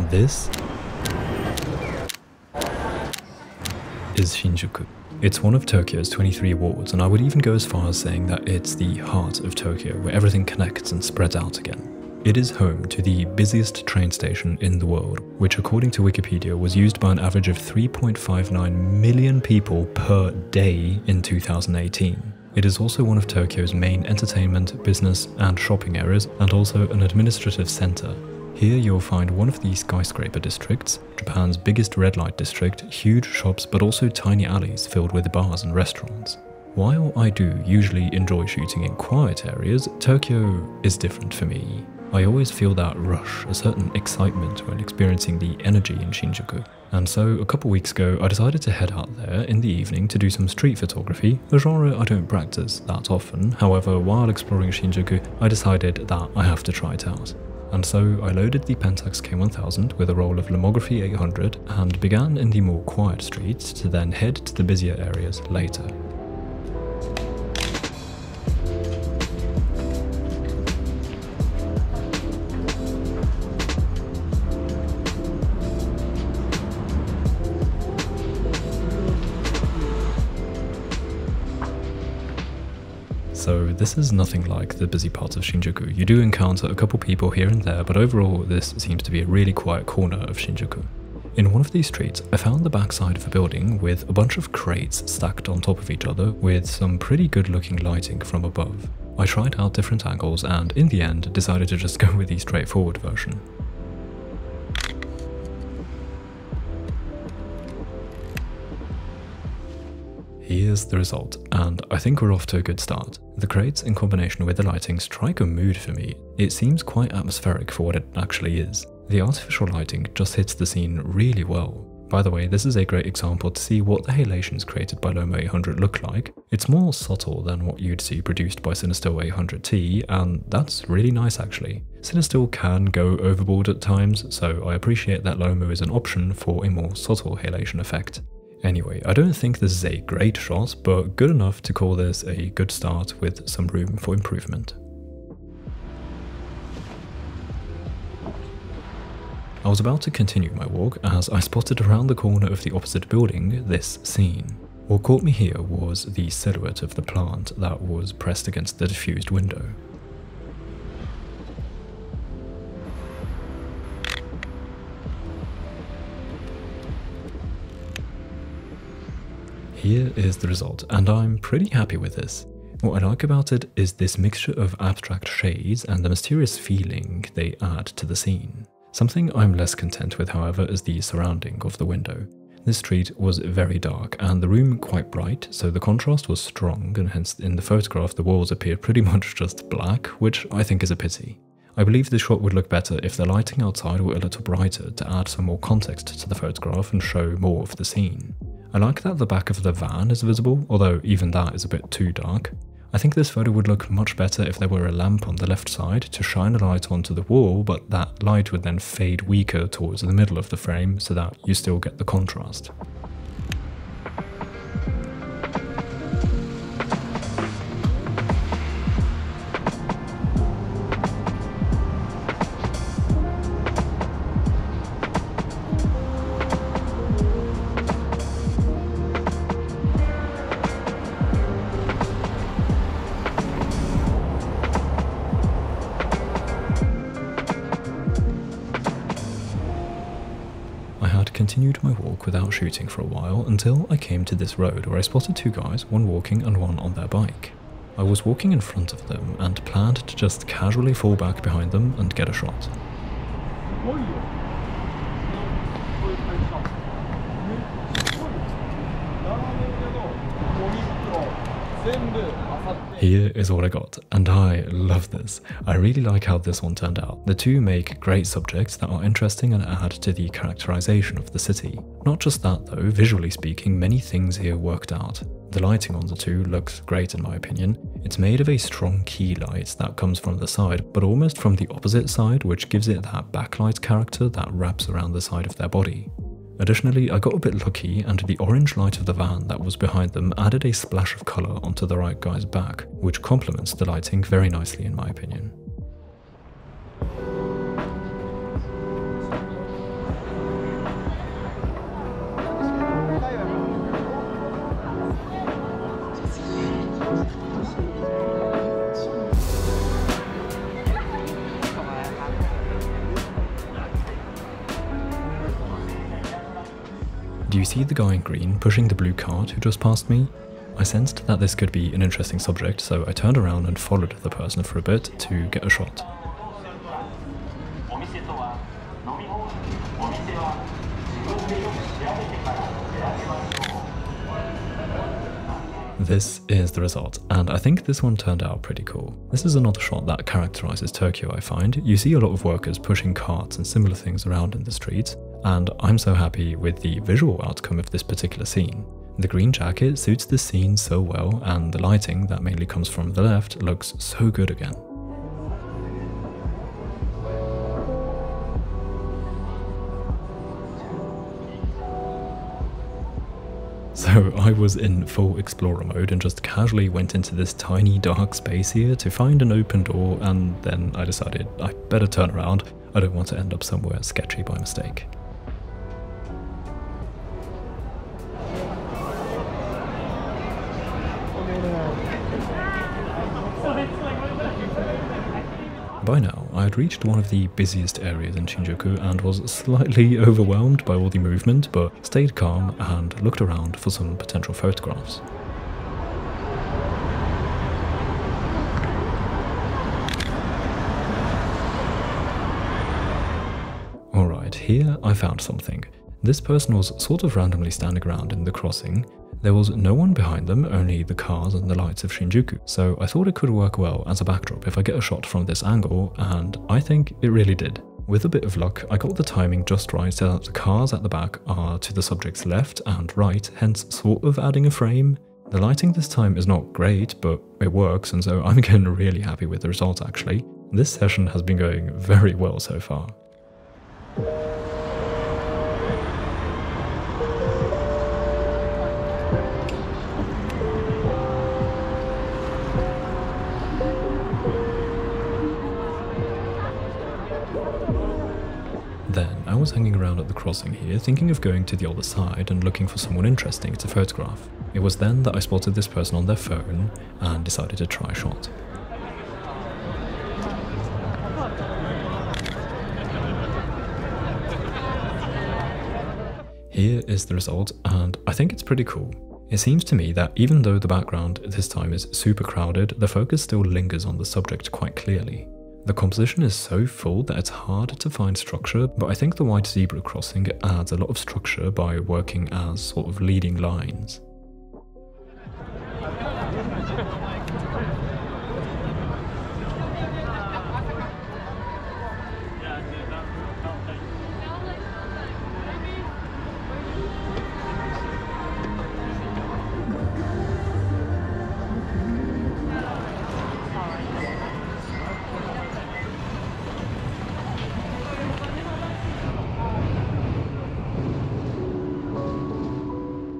This is Shinjuku. It's one of Tokyo's 23 wards, and I would even go as far as saying that it's the heart of Tokyo, where everything connects and spreads out again. It is home to the busiest train station in the world, which according to Wikipedia was used by an average of 3.59 million people per day in 2018. It is also one of Tokyo's main entertainment, business and shopping areas, and also an administrative center. Here you'll find one of the skyscraper districts, Japan's biggest red light district, huge shops but also tiny alleys filled with bars and restaurants. While I do usually enjoy shooting in quiet areas, Tokyo is different for me. I always feel that rush, a certain excitement when experiencing the energy in Shinjuku. And so a couple weeks ago I decided to head out there in the evening to do some street photography, a genre I don't practice that often. However, while exploring Shinjuku, I decided that I have to try it out. And so I loaded the Pentax K1000 with a roll of Lomography 800 and began in the more quiet streets to then head to the busier areas later. So this is nothing like the busy parts of Shinjuku. You do encounter a couple people here and there, but overall this seems to be a really quiet corner of Shinjuku. In one of these streets, I found the backside of a building with a bunch of crates stacked on top of each other with some pretty good looking lighting from above. I tried out different angles and in the end decided to just go with the straightforward version. Here's the result, and I think we're off to a good start. The crates in combination with the lighting strike a mood for me. It seems quite atmospheric for what it actually is. The artificial lighting just hits the scene really well. By the way, this is a great example to see what the halations created by Lomo 800 look like. It's more subtle than what you'd see produced by Cinestill 800T, and that's really nice actually. Cinestill can go overboard at times, so I appreciate that Lomo is an option for a more subtle halation effect. Anyway, I don't think this is a great shot, but good enough to call this a good start with some room for improvement. I was about to continue my walk as I spotted around the corner of the opposite building this scene. What caught me here was the silhouette of the plant that was pressed against the diffused window. Here is the result, and I'm pretty happy with this. What I like about it is this mixture of abstract shades and the mysterious feeling they add to the scene. Something I'm less content with, however, is the surrounding of the window. This street was very dark and the room quite bright, so the contrast was strong, and hence in the photograph the walls appeared pretty much just black, which I think is a pity. I believe this shot would look better if the lighting outside were a little brighter to add some more context to the photograph and show more of the scene. I like that the back of the van is visible, although even that is a bit too dark. I think this photo would look much better if there were a lamp on the left side to shine a light onto the wall, but that light would then fade weaker towards the middle of the frame so that you still get the contrast. Continued my walk without shooting for a while until I came to this road where I spotted two guys, one walking and one on their bike. I was walking in front of them and planned to just casually fall back behind them and get a shot. Here is what I got, and I love this. I really like how this one turned out. The two make great subjects that are interesting and add to the characterization of the city. Not just that though, visually speaking, many things here worked out. The lighting on the two looks great in my opinion. It's made of a strong key light that comes from the side, but almost from the opposite side, which gives it that backlight character that wraps around the side of their body. Additionally, I got a bit lucky and the orange light of the van that was behind them added a splash of colour onto the right guy's back, which complements the lighting very nicely in my opinion. Do you see the guy in green pushing the blue cart who just passed me? I sensed that this could be an interesting subject, so I turned around and followed the person for a bit to get a shot. This is the result, and I think this one turned out pretty cool. This is another shot that characterizes Tokyo, I find. You see a lot of workers pushing carts and similar things around in the streets, and I'm so happy with the visual outcome of this particular scene. The green jacket suits this scene so well, and the lighting that mainly comes from the left looks so good again. So I was in full explorer mode and just casually went into this tiny dark space here to find an open door, and then I decided I better turn around. I don't want to end up somewhere sketchy by mistake. By now, I had reached one of the busiest areas in Shinjuku and was slightly overwhelmed by all the movement, but stayed calm and looked around for some potential photographs. Alright, here I found something. This person was sort of randomly standing around in the crossing. There was no one behind them, only the cars and the lights of Shinjuku, so I thought it could work well as a backdrop if I get a shot from this angle, and I think it really did. With a bit of luck, I got the timing just right so that the cars at the back are to the subject's left and right, hence sort of adding a frame. The lighting this time is not great, but it works, and so I'm getting really happy with the result actually. This session has been going very well so far. Then I was hanging around at the crossing here, thinking of going to the other side and looking for someone interesting to photograph. It was then that I spotted this person on their phone and decided to try a shot. Here is the result, and I think it's pretty cool. It seems to me that even though the background this time is super crowded, the focus still lingers on the subject quite clearly. The composition is so full that it's hard to find structure, but I think the white zebra crossing adds a lot of structure by working as sort of leading lines.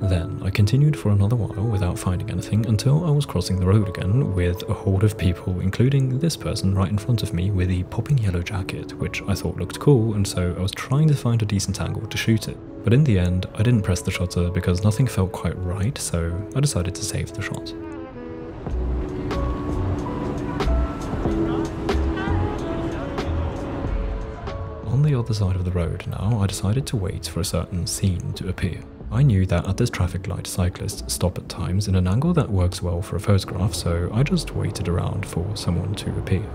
Then I continued for another while without finding anything until I was crossing the road again with a horde of people, including this person right in front of me with the popping yellow jacket, which I thought looked cool, and so I was trying to find a decent angle to shoot it. But in the end, I didn't press the shutter because nothing felt quite right, so I decided to save the shot. On the other side of the road now, I decided to wait for a certain scene to appear. I knew that at this traffic light cyclists stop at times in an angle that works well for a photograph, so I just waited around for someone to appear.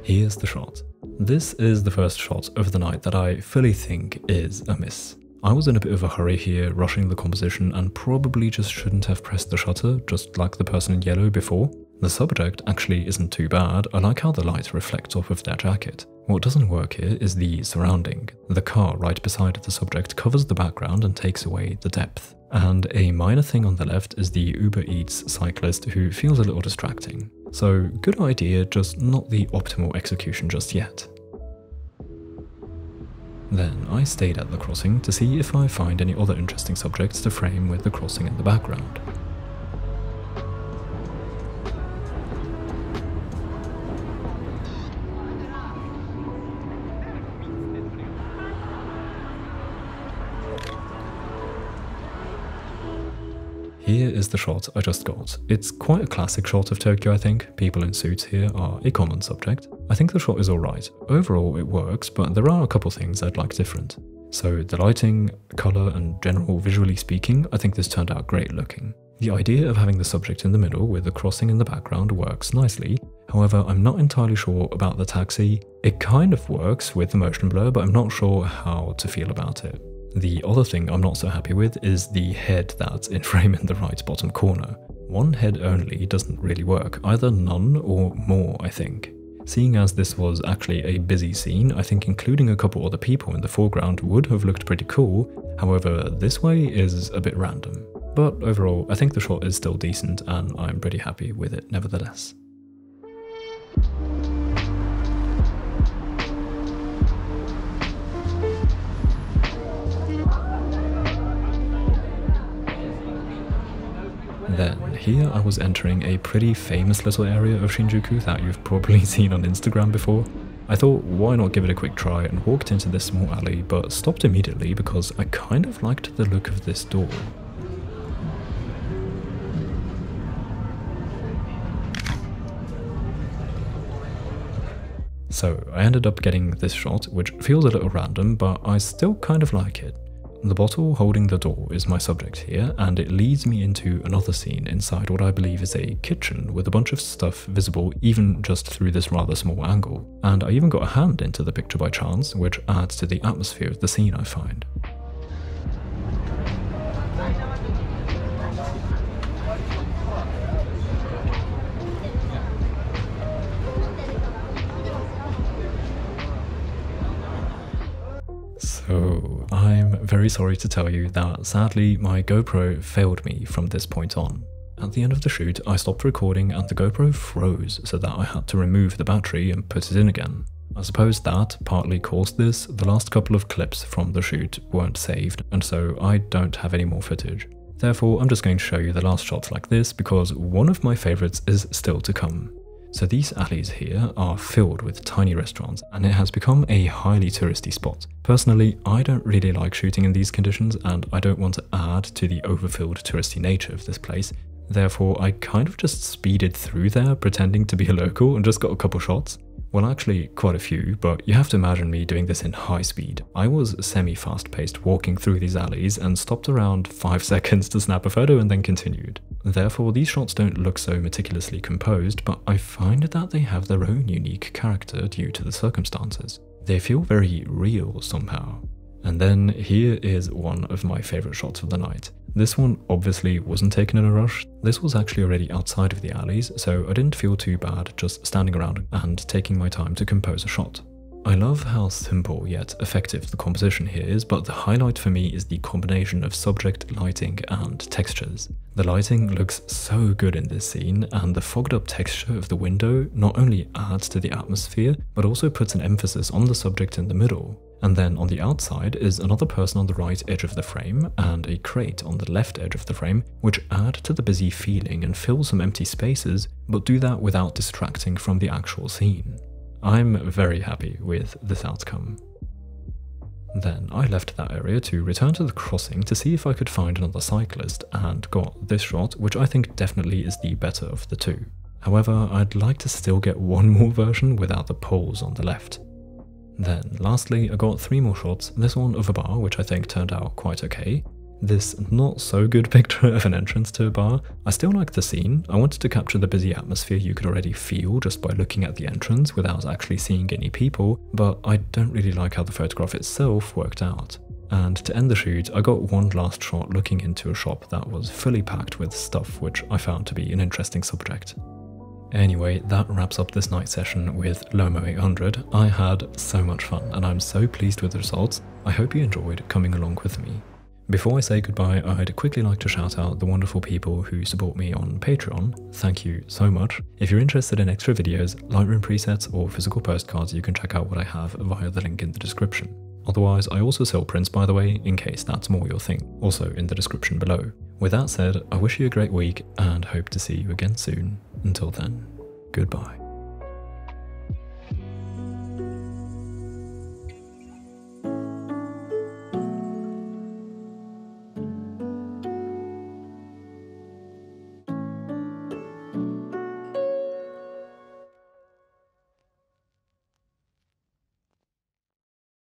Here's the shot. This is the first shot of the night that I fully think is a miss. I was in a bit of a hurry here, rushing the composition, and probably just shouldn't have pressed the shutter, just like the person in yellow before. The subject actually isn't too bad. I like how the light reflects off of their jacket. What doesn't work here is the surrounding. The car right beside the subject covers the background and takes away the depth. And a minor thing on the left is the Uber Eats cyclist who feels a little distracting. So good idea, just not the optimal execution just yet. Then I stayed at the crossing to see if I find any other interesting subjects to frame with the crossing in the background. Here is the shot I just got. It's quite a classic shot of Tokyo, I think. People in suits here are a common subject. I think the shot is alright. Overall it works, but there are a couple things I'd like different. So the lighting, colour and general visually speaking, I think this turned out great looking. The idea of having the subject in the middle with the crossing in the background works nicely. However, I'm not entirely sure about the taxi. It kind of works with the motion blur, but I'm not sure how to feel about it. The other thing I'm not so happy with is the head that's in frame in the right bottom corner. One head only doesn't really work, either none or more, I think. Seeing as this was actually a busy scene, I think including a couple other people in the foreground would have looked pretty cool. However, this way is a bit random. But overall, I think the shot is still decent and I'm pretty happy with it nevertheless. Then, here I was entering a pretty famous little area of Shinjuku that you've probably seen on Instagram before. I thought, why not give it a quick try, and walked into this small alley, but stopped immediately because I kind of liked the look of this door. So, I ended up getting this shot, which feels a little random, but I still kind of like it. The bottle holding the door is my subject here, and it leads me into another scene inside what I believe is a kitchen with a bunch of stuff visible even just through this rather small angle. And I even got a hand into the picture by chance, which adds to the atmosphere of the scene, I find. So, I'm very sorry to tell you that sadly my GoPro failed me from this point on. At the end of the shoot, I stopped recording and the GoPro froze so that I had to remove the battery and put it in again. I suppose that partly caused this. The last couple of clips from the shoot weren't saved, and so I don't have any more footage. Therefore, I'm just going to show you the last shots like this because one of my favourites is still to come. So these alleys here are filled with tiny restaurants and it has become a highly touristy spot. Personally, I don't really like shooting in these conditions and I don't want to add to the overfilled touristy nature of this place. Therefore, I kind of just speeded through there pretending to be a local and just got a couple shots. Well, actually quite a few, but you have to imagine me doing this in high speed. I was semi-fast paced walking through these alleys and stopped around 5 seconds to snap a photo and then continued. Therefore, these shots don't look so meticulously composed, but I find that they have their own unique character due to the circumstances. They feel very real somehow. And then here is one of my favourite shots of the night. This one obviously wasn't taken in a rush. This was actually already outside of the alleys, so I didn't feel too bad just standing around and taking my time to compose a shot. I love how simple yet effective the composition here is, but the highlight for me is the combination of subject, lighting and textures. The lighting looks so good in this scene, and the fogged up texture of the window not only adds to the atmosphere, but also puts an emphasis on the subject in the middle. And then on the outside is another person on the right edge of the frame and a crate on the left edge of the frame, which add to the busy feeling and fill some empty spaces, but do that without distracting from the actual scene. I'm very happy with this outcome. Then I left that area to return to the crossing to see if I could find another cyclist and got this shot, which I think definitely is the better of the two. However, I'd like to still get one more version without the poles on the left. Then lastly, I got 3 more shots, this one of a bar which I think turned out quite okay. This not so good picture of an entrance to a bar. I still like the scene. I wanted to capture the busy atmosphere you could already feel just by looking at the entrance without actually seeing any people, but I don't really like how the photograph itself worked out. And to end the shoot, I got one last shot looking into a shop that was fully packed with stuff which I found to be an interesting subject. Anyway, that wraps up this night session with Lomo 800. I had so much fun and I'm so pleased with the results. I hope you enjoyed coming along with me. Before I say goodbye, I'd quickly like to shout out the wonderful people who support me on Patreon. Thank you so much. If you're interested in extra videos, Lightroom presets or physical postcards, you can check out what I have via the link in the description. Otherwise, I also sell prints by the way, in case that's more your thing, also in the description below. With that said, I wish you a great week and hope to see you again soon. Until then, goodbye.